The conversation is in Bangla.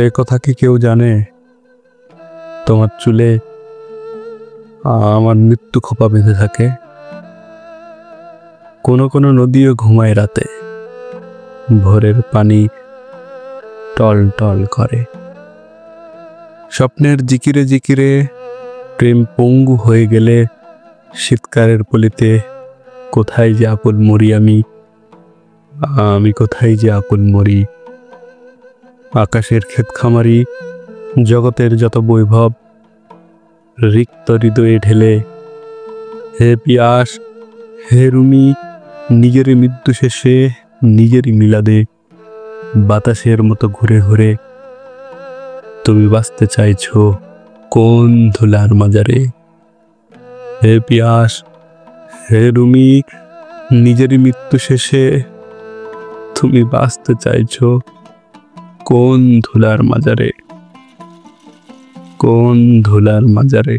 এ কথা কি কেউ জানে? তোমার চুলে আমার মৃত্যু খোপা বেঁধে থাকে। কোনো কোনো নদীও ঘুমায় রাতে, ভোরের পানি টল টল করে। স্বপ্নের জিকিরে জিকিরে প্রেম পঙ্গু হয়ে গেলে শীতকারের পলিতে কোথায় যে আকুল মরি আমি কোথায় যে আকুল মরি। আকাশের ক্ষেত খামারি জগতের যত বৈভব রিক্ত হৃদয়ে ঢেলে, হে পিয়াস হে রুমি, নিজেরই মৃত্যু শেষে নিজেরই মিলাদে বাতাসের মতো ঘুরে ঘুরে তুমি বাঁচতে চাইছো কোন ধুলার মাজারে। হে পিয়াস হে রুমি, নিজেরই মৃত্যু শেষে তুমি বাঁচতে চাইছো কোন ধুলার মাজারে, কোন ধুলার মাজারে।